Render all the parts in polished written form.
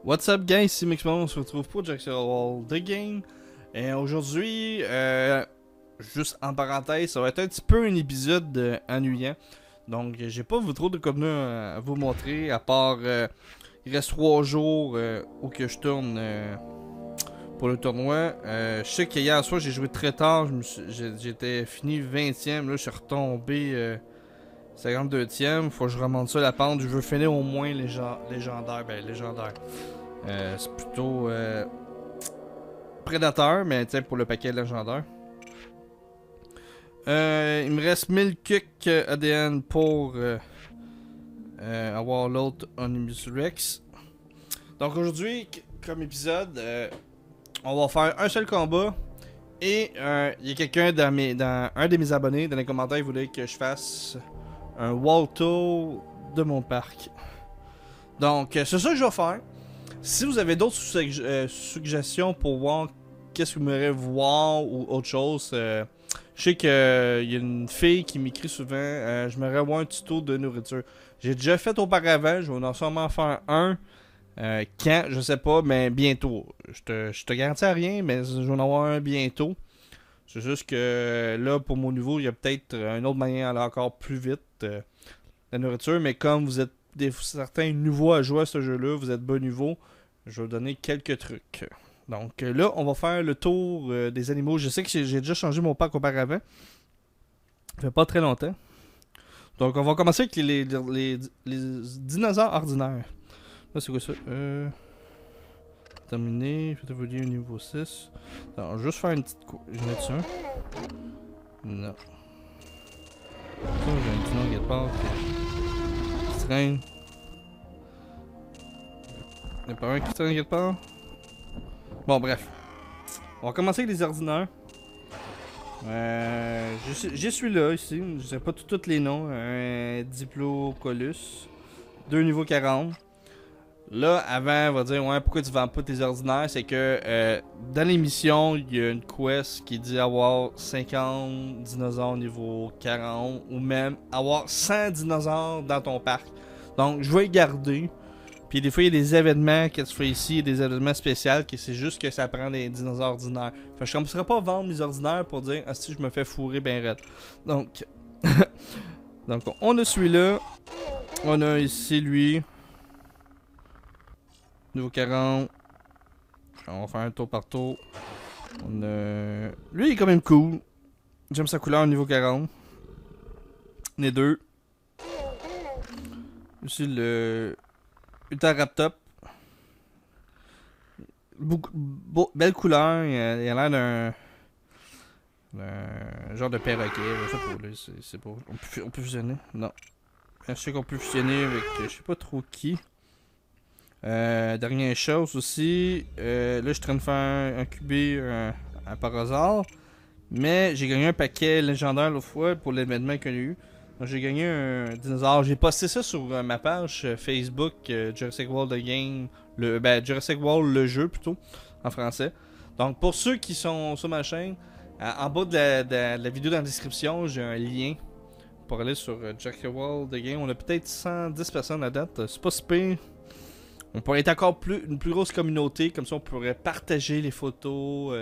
What's up guys, c'est Mixmon, on se retrouve pour Jurassic World The Game. Et aujourd'hui, juste en parenthèse, ça va être un petit peu un épisode ennuyant. Donc j'ai pas trop de contenu à vous montrer, à part il reste 3 jours où que je tourne pour le tournoi. Je sais qu'hier soir j'ai joué très tard, j'étais fini 20ème, là je suis retombé 52ème, faut que je remonte ça la pente, je veux finir au moins légendaire, légendaire. C'est plutôt prédateur, mais tu sais, pour le paquet légendaire. Il me reste 1000 cucs ADN pour avoir l'autre Onimus Rex. Donc aujourd'hui, comme épisode, on va faire un seul combat. Et il y a quelqu'un dans un de mes abonnés dans les commentaires qui voulait que je fasse un wall tour de mon parc. Donc c'est ça que je vais faire. Si vous avez d'autres suggestions pour voir qu'est-ce que vous aimeriez voir ou autre chose, je sais qu'il y a une fille qui m'écrit souvent, je m'aimerais voir un tuto de nourriture. J'ai déjà fait auparavant, je vais en sûrement faire un. Quand, je sais pas, mais bientôt. Je te garantis à rien, mais je vais en avoir un bientôt. C'est juste que là, pour mon niveau, il y a peut-être une autre manière d'aller encore plus vite la nourriture, mais comme vous êtes certains nouveaux à jouer à ce jeu-là, vous êtes bon niveau, je vais vous donner quelques trucs. Donc là, on va faire le tour des animaux. Je sais que j'ai déjà changé mon pack auparavant. Ça fait pas très longtemps. Donc on va commencer avec les dinosaures ordinaires. Là, c'est quoi ça? Terminé. Faites évoluer au niveau 6. Alors, juste faire une petite course. Je vais mettre ça. Non. Ça, j'ai un petit nom quelque part. Qui traîne. Il n'y a pas un qui traîne quelque part? Bon, bref. On va commencer avec les ordinaires. J'y suis là, ici. Je sais pas tous les noms. Un Diplocolus. 2 niveaux 40. Là, avant, on va dire, ouais, pourquoi tu vends pas tes ordinaires? C'est que dans l'émission, il y a une quest qui dit avoir 50 dinosaures niveau 40 ou même avoir 100 dinosaures dans ton parc. Donc, je vais les garder. Puis des fois, il y a des événements que tu fais ici, des événements spéciaux, que c'est juste que ça prend des dinosaures ordinaires. Fait que je ne commencerai pas à vendre mes ordinaires pour dire, ah si, je me fais fourrer ben raide. Donc, donc on a celui-là. On a ici lui. Niveau 40. On va faire un tour par tour. On a... Lui, il est quand même cool. J'aime sa couleur au niveau 40. On est deux. Ici, le... Utahraptop. Belle couleur. Il a l'air d'un genre de perroquet. Je sais pas, là. C'est pas... On peut fusionner? Non. Je sais qu'on peut fusionner avec... Je sais pas trop qui. Dernière chose aussi, là je suis en train de faire un QB par hasard, mais j'ai gagné un paquet légendaire l'autre fois pour l'événement qu'il y a eu. Donc j'ai gagné un dinosaure, j'ai posté ça sur ma page Facebook Jurassic World The Game, Jurassic World le jeu plutôt, en français. Donc pour ceux qui sont sur ma chaîne, en bas de la vidéo dans la description, j'ai un lien pour aller sur Jurassic World The Game. On a peut-être 110 personnes à date, c'est pas si pire. On pourrait être encore une plus grosse communauté, comme ça on pourrait partager les photos,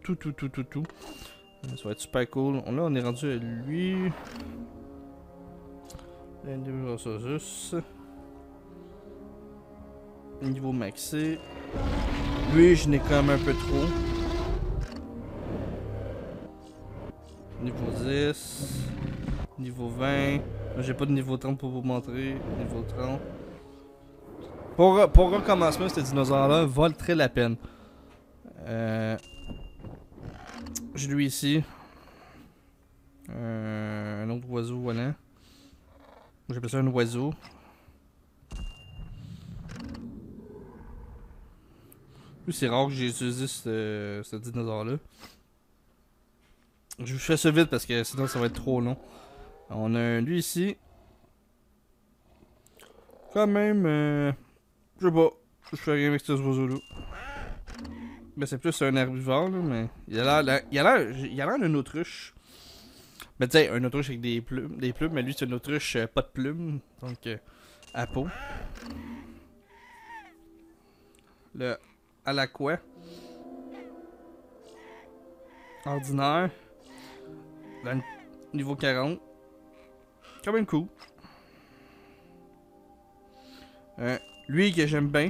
tout. Ça va être super cool. Là on est rendu à lui. Niveau maxé. Lui je n'ai quand même un peu trop. Niveau 10. Niveau 20. J'ai pas de niveau 30 pour vous montrer. Niveau 30. Pour recommencement, ce dinosaure-là vaut très la peine. J'ai lui ici. Un autre oiseau volant. J'appelle ça un oiseau. Lui, c'est rare que j'ai utilisé ce dinosaure-là. Je fais ça vite parce que sinon ça va être trop long. On a lui ici. Quand même... Je sais pas. Je fais rien avec ce oiseau-là. Ben c'est plus un herbivore là, mais il a l'air d'une autruche. Mais tu sais, un autruche avec des plumes, mais lui c'est une autruche pas de plumes, donc à peau. Le Alaqua. Ordinaire. Dans le niveau 40. Quand même cool. Lui que j'aime bien.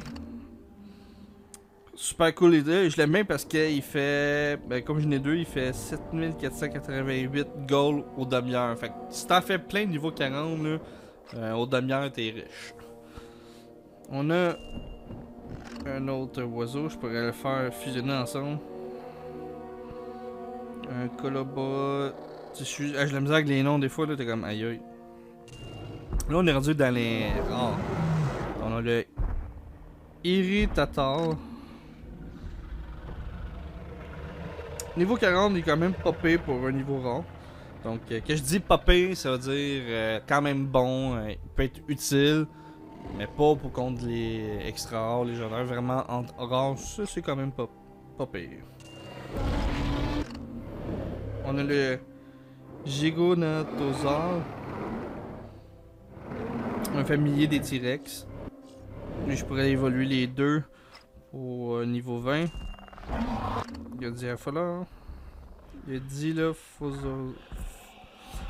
Super cool les deux. Je l'aime bien parce qu'il fait. Ben, comme je n'ai deux, il fait 7488 gold au demi-heure. Fait que si t'en fais plein de niveau 40, là, au demi-heure, t'es riche. On a un autre oiseau, je pourrais le faire fusionner ensemble. Un Coloba. Je l'ai mis avec les noms des fois, là, t'es comme aïe aïe. Là, on est rendu dans les rares. On a le Irritator. Niveau 40, il est quand même popé pour un niveau rare. Donc, que je dis popé, ça veut dire quand même bon, il peut être utile, mais pas pour contre les extra rares, légendaires. Vraiment, en rare, ça c'est quand même pas pire. On a le Gigonatosaure, un familier des T-Rex. Lui, je pourrais évoluer les deux au niveau 20. Il y a Diaphola. Le Dilophosaure.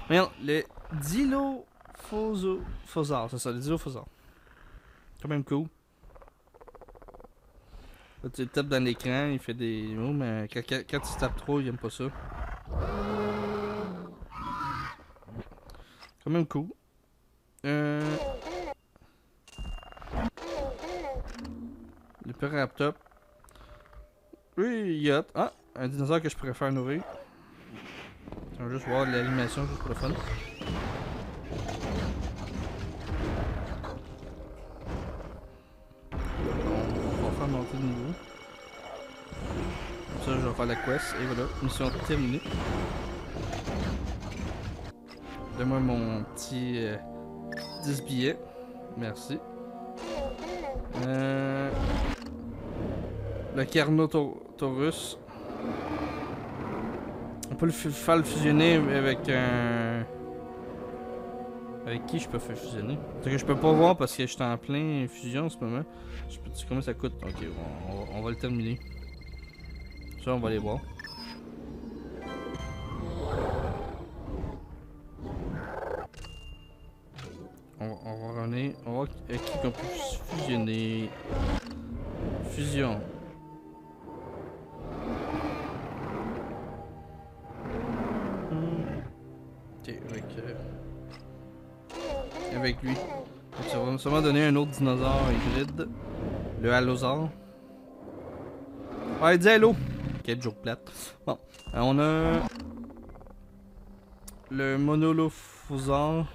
Merde, le Dilophosaure, c'est ça, le Dilophosaure. Quand même cool. Là, tu le tapes dans l'écran, il fait des mots, mais quand tu tapes trop, il aime pas ça. Quand même cool. Le Peraptop. Oui, yacht. Ah, un dinosaure que je préfère nourrir. On va juste voir l'animation juste pour le fun. On va faire monter le niveau. Comme ça, je vais faire la quest. Et voilà, mission terminée. Donne-moi mon petit 10 billets. Merci. Le Carnotaurus. On peut le faire fusionner avec un. Avec qui je peux faire fusionner? C'est que je peux pas voir parce que je suis en plein fusion en ce moment. Je peux dire combien ça coûte? Ok, on va le terminer. Ça, on va aller voir. On va revenir. On va voir avec qui qu'on peut fusionner. Fusion. Ok, avec lui. Donc, ça va sûrement donner un autre dinosaure hybride. Le Allosaure. Ouais, dis hello! Quel joke plate. Bon, on a. Le Monolophosaure.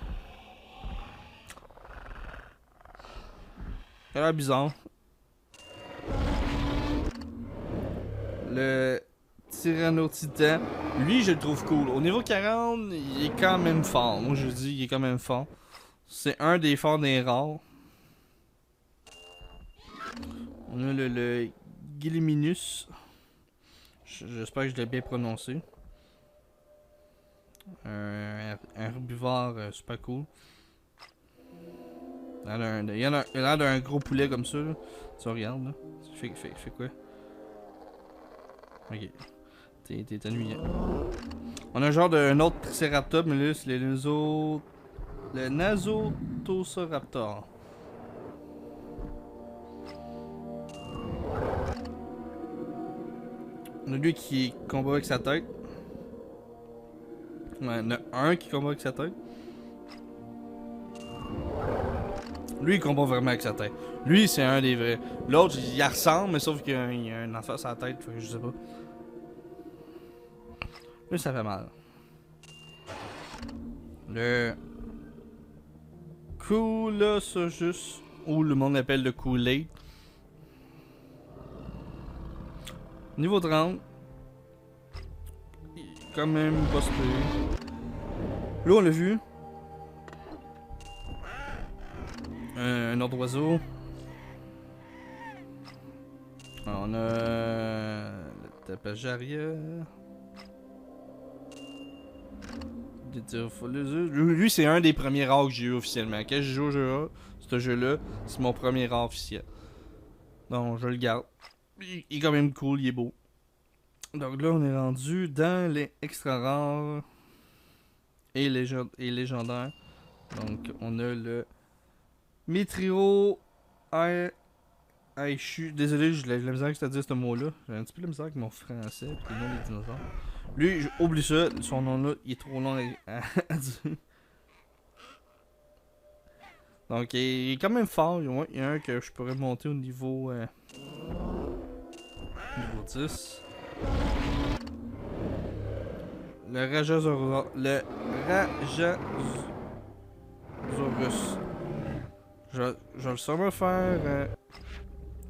Ça a l'air bizarre. Le Tyrannotitan. Lui, je le trouve cool. Au niveau 40, il est quand même fort. Moi, je dis, il est quand même fort. C'est un des forts des rares. On a le Gilliminus. J'espère que je l'ai bien prononcé. Un herbivore super cool. Il a l'air d'un gros poulet comme ça. Là. Tu regardes là. Fais quoi? Ok. T'es ennuyant. On a un genre d'un autre Triceratops, mais là c'est le Nasotosoraptor. On a lui qui combat avec sa tête. Ouais, il y en a un qui combat avec sa tête. Lui, il combat vraiment avec sa tête. Lui, c'est un des vrais. L'autre, il y ressemble, mais sauf qu'il y a un enfant sur la tête, fait que je sais pas. Lui, ça fait mal. Le Coolosaurus, ou le monde l'appelle le Kool-Aid. Niveau 30. Quand même pas super. Là, on l'a vu. Un autre oiseau. On a le Tapajaria. Lui, c'est un des premiers rares que j'ai eu officiellement. Quand j'ai joué au jeu, ce jeu-là, c'est mon premier rare officiel. Donc, je le garde. Il est quand même cool, il est beau. Donc là, on est rendu dans les extra rares et légendaires. Donc, on a le Mitrio Aishu. Désolé, j'ai la misère que à dire ce mot-là. J'ai un petit peu de misère avec mon français et les noms des dinosaures. Lui, oublie ça, son nom-là, il est trop long à dire. Donc, il est quand même fort. Il y a un que je pourrais monter au niveau 10. Le Rajasaurus. Je vais le sûrement faire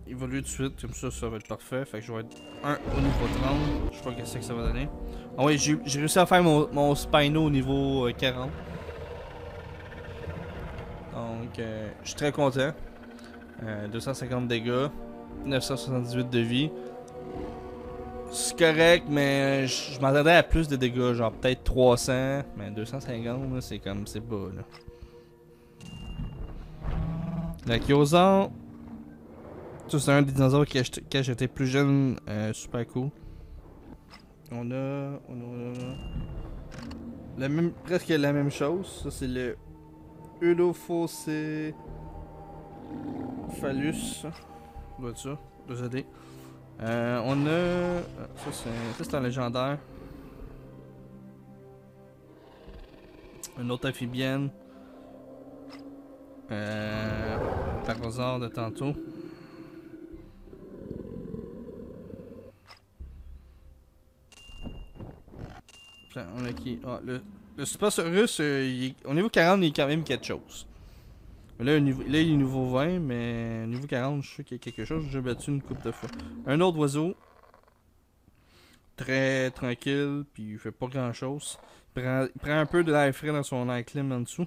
évoluer tout de suite, comme ça va être parfait. Fait que je vais être 1 au niveau 30. Je sais pas qu'est-ce que ça va donner. Ah oui, j'ai réussi à faire mon Spino au niveau 40. Donc, je suis très content. 250 dégâts, 978 de vie. C'est correct, mais je m'attendais à plus de dégâts, genre peut-être 300, mais 250, c'est comme, c'est bas, là. La Kyosan, ça c'est un des dinosaures quand j'étais plus jeune, super cool. On a presque la même chose, ça c'est le Eulophocéphalus, doit être ça, désolé. On a, ça c'est un légendaire. Une autre amphibienne. Par hasard de tantôt. On a qui? Ah, le Spinosaurus, au niveau 40, il est quand même quelque chose. Là, il est niveau 20, mais au niveau 40, je sais qu'il y a quelque chose. J'ai battu une couple de fois. Un autre oiseau. Très tranquille, puis il fait pas grand chose. Il prend un peu de l'air frais dans son air clim en dessous.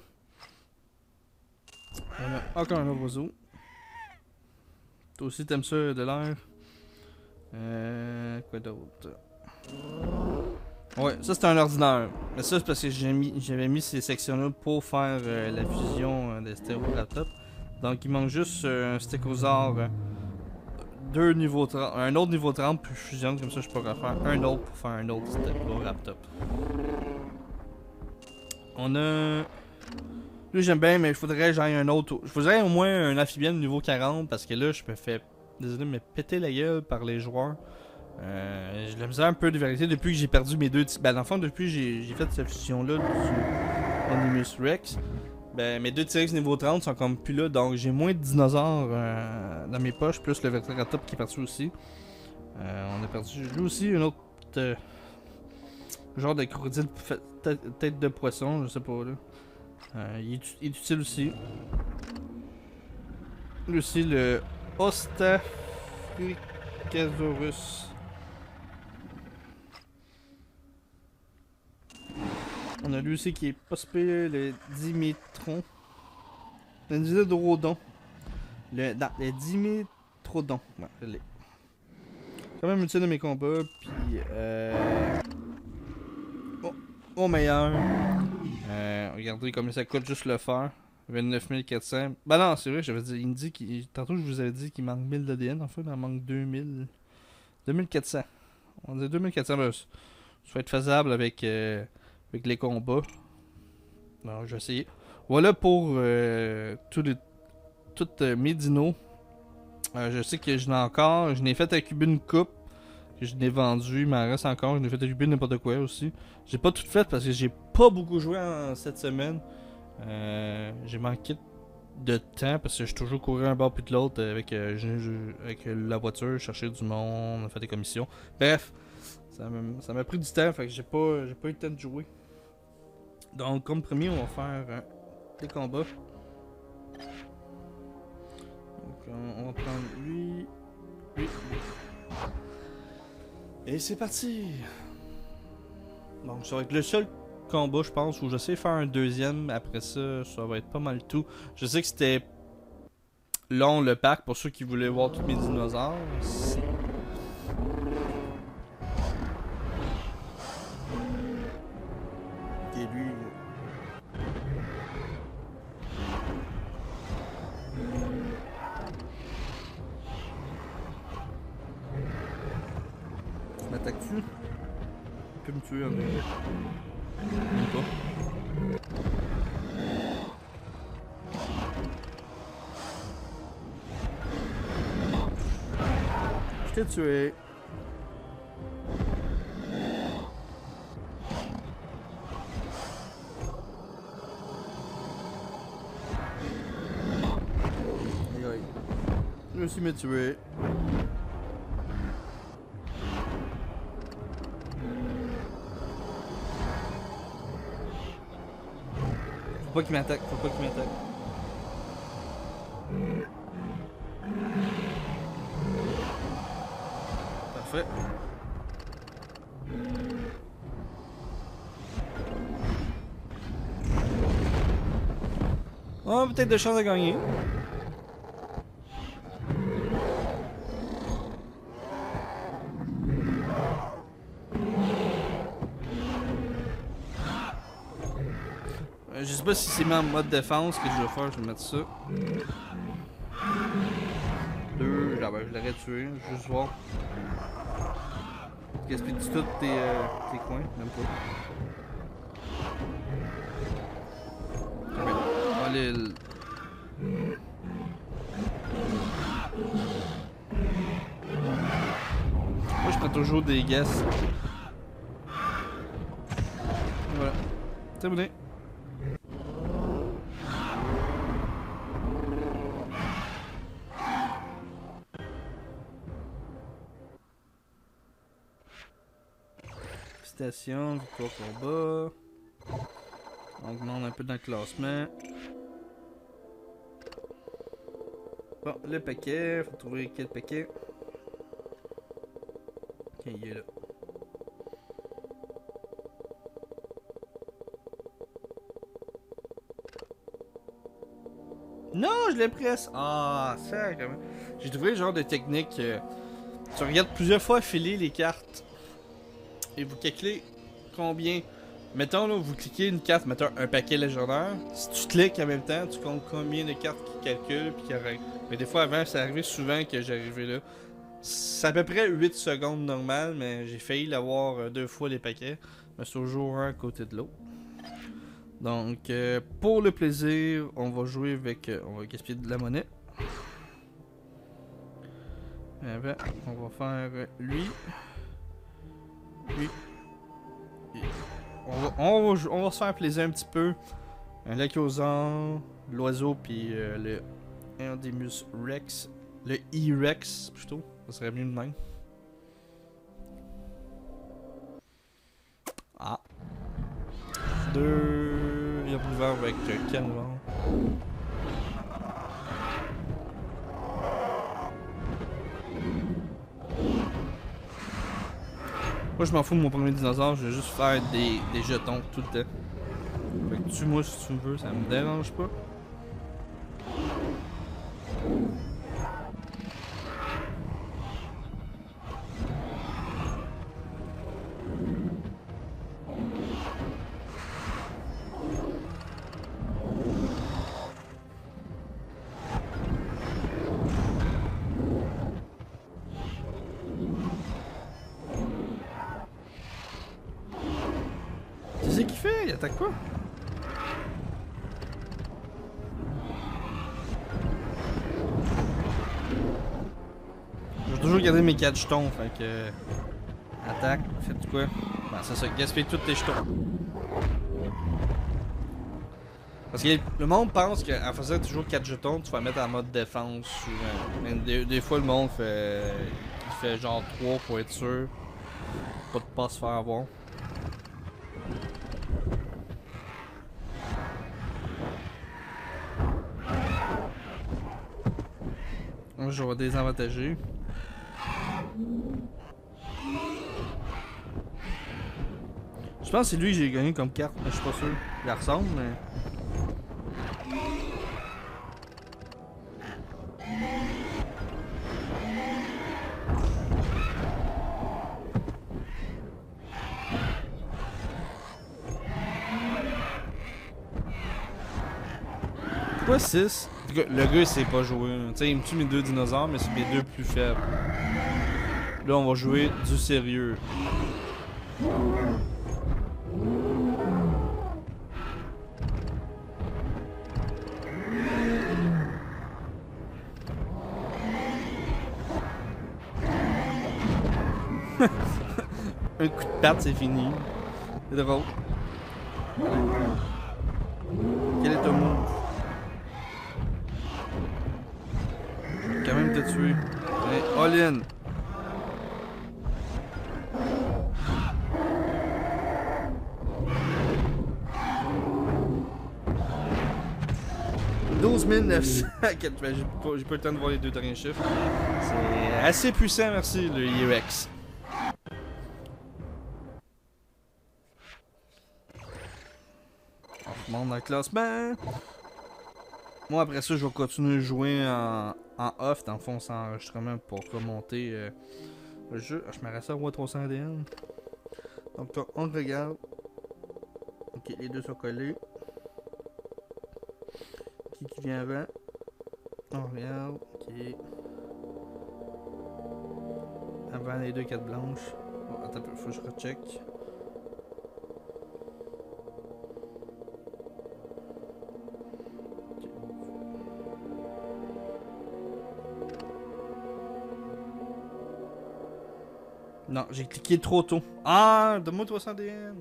On a encore un autre oiseau. Toi aussi, t'aimes ça de l'air? Quoi d'autre? Ouais, ça c'est un ordinaire. Mais ça c'est parce que j'avais mis ces sections-là pour faire la fusion des Stéoraptop. Donc il manque juste un Stégosaure, deux niveaux 30, un autre niveau 30, puis je fusionne comme ça je pourrais faire un autre pour faire un autre Stéoraptop. On a... Lui j'aime bien, mais il faudrait que j'aille un autre. Je voudrais au moins un amphibienne niveau 40 parce que là je me fais, désolé, me péter la gueule par les joueurs. J'ai la misère un peu de vérité depuis que j'ai perdu mes deux... Ben dans le fond, depuis que j'ai fait cette fusion-là du Animus Rex, ben mes deux T-Rex niveau 30 sont comme plus là, donc j'ai moins de dinosaures dans mes poches, plus le Velociraptor qui est parti aussi. On a perdu lui aussi un autre genre de crocodile tête de poisson, je sais pas là. Il est utile aussi. Lui aussi le Ostaphycasaurus. On a lui aussi qui est pas super, le Dimetron. Le Dimetrodon. Le Dimetrodon. Ouais, je l'ai. Quand même utile de mes combats, puis au meilleur. Regardez combien ça coûte juste le faire. 29 400. Bah non, c'est vrai, j'avais dit, il me dit tantôt je vous avais dit qu'il manque 1000 d'ADN, en fait, il en manque 2000. 2400. On dit 2400, ben, ça va être faisable avec les combats. Non, je vais essayer. Voilà pour toutes mes dinos. Je sais que je n'ai encore. Je n'ai fait incuber une coupe. Que je n'ai vendu. Il m'en reste encore. Je n'ai fait incuber n'importe quoi aussi. J'ai pas tout fait parce que j'ai pas beaucoup joué en cette semaine. J'ai manqué de temps parce que je suis toujours couru un bord puis de l'autre avec la voiture, chercher du monde, faire des commissions. Bref, ça m'a pris du temps, fait que j'ai pas eu le temps de jouer. Donc, comme premier, on va faire des combats. Donc, on va prendre lui. Et c'est parti! Donc, ça va être le seul combat, je pense, où j'essaie de faire un deuxième. Après ça, ça va être pas mal tout. Je sais que c'était long le pack pour ceux qui voulaient voir tous mes dinosaures. Ok, lui. Tu m'attaques-tu? Il peut me tuer en vrai. Même pas. Je t'ai tué. Aïe aïe. Lui aussi m'a tué. Faut pas qu'il m'attaque, faut pas qu'il m'attaque. Parfait. Oh, peut-être de chance de gagner. Je sais pas si c'est mis en mode défense que je vais faire, je vais mettre ça. 2, genre ben, je l'aurais tué, juste voir. Gaspille-tu tous tes coins? Même pas. Allez. Moi je prends toujours des guesses. Voilà. Terminé. Station, victoire combat. On augmente un peu dans le classement. Bon, le paquet, faut trouver quel paquet. Ok, il est là. Non, je l'ai presse. Ah, ça, quand même. J'ai trouvé le genre de technique. Tu regardes plusieurs fois filer les cartes. Et vous calculez combien. Mettons là, vous cliquez une carte, mettons un paquet légendaire. Si tu cliques en même temps, tu comptes combien de cartes qui calculent puis qui arrêtent. Mais des fois avant, ça arrivait souvent que j'arrivais là. C'est à peu près 8 secondes normal, mais j'ai failli l'avoir 2 fois les paquets. Mais c'est toujours un à côté de l'autre. Donc, pour le plaisir, on va jouer avec. On va gaspiller de la monnaie. Et ben, on va faire lui. Lui. On va se faire plaisir un petit peu. Un Laciosaure, l'oiseau, puis le Endemus Rex. Le E-Rex, plutôt. Ça serait mieux de même. Ah. 2. Il y a plus vert avec Canvan. Moi je m'en fous de mon premier dinosaure, je vais juste faire des jetons tout le temps. Fait que tue-moi si tu veux, ça me dérange pas. Qu'est-ce qu'il fait? Il attaque pas? Je vais toujours garder mes 4 jetons, fait que... Attaque, faites quoi? Ben c'est ça, gaspille tous tes jetons. Parce que le monde pense qu'en faisant toujours 4 jetons, tu vas mettre en mode défense souvent. Mais des fois le monde fait... Il fait genre 3 pour être sûr. Pas de pas se faire avoir. Moi je vais désavantager. Je pense que c'est lui que j'ai gagné comme carte, mais je suis pas sûr. Il la ressemble, mais... Pourquoi 6? Le gars il sait pas jouer. Tu sais, il me tue mes 2 dinosaures, mais c'est mes 2 plus faibles. Là, on va jouer du sérieux. Un coup de patte, c'est fini. C'est drôle. Quel est ton move? Je vais quand même te tuer. Allez, all in. « 12 900. J'ai pas eu le temps de voir les 2 derniers chiffres. C'est assez puissant, merci, le IEX. On remonte dans le classement. Moi, après ça, je vais continuer de jouer en off, dans le fond, sans enregistrement pour remonter le jeu. Je me reste à roi 300 ADN. Donc, là, on regarde. Ok, les deux sont collés. Qui vient avant? On regarde. Ok. Avant les 2 cartes blanches. Bon, attends un peu, faut que je recheck. Non, j'ai cliqué trop tôt. Ah, donne-moi 300 DN.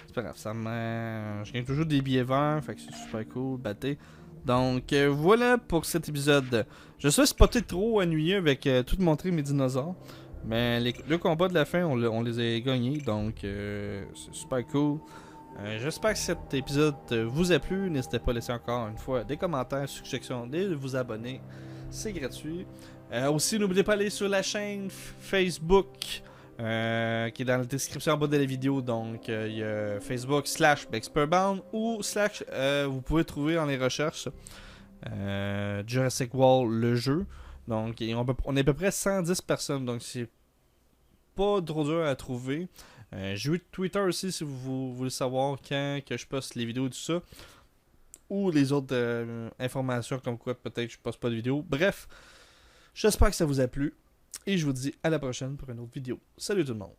C'est pas grave, ça me. Je gagne toujours des billets verts, fait que c'est super cool, batté. Donc voilà pour cet épisode. Je sais c'est pas peut-être trop ennuyeux avec tout montrer mes dinosaures. Mais les 2 combats de la fin, on les a gagnés, donc c'est super cool. J'espère que cet épisode vous a plu. N'hésitez pas à laisser encore une fois des commentaires, suggestions, de vous abonner. C'est gratuit. Aussi, n'oubliez pas d'aller sur la chaîne Facebook qui est dans la description en bas de la vidéo. Donc, il y a Facebook /Bexperbound ou vous pouvez trouver dans les recherches Jurassic World le jeu. Donc, on est à peu près 110 personnes. Donc, c'est pas trop dur à trouver. J'ai eu Twitter aussi si vous voulez savoir quand que je poste les vidéos et tout ça. Ou les autres informations comme quoi peut-être je poste pas de vidéos. Bref, j'espère que ça vous a plu. Et je vous dis à la prochaine pour une autre vidéo. Salut tout le monde.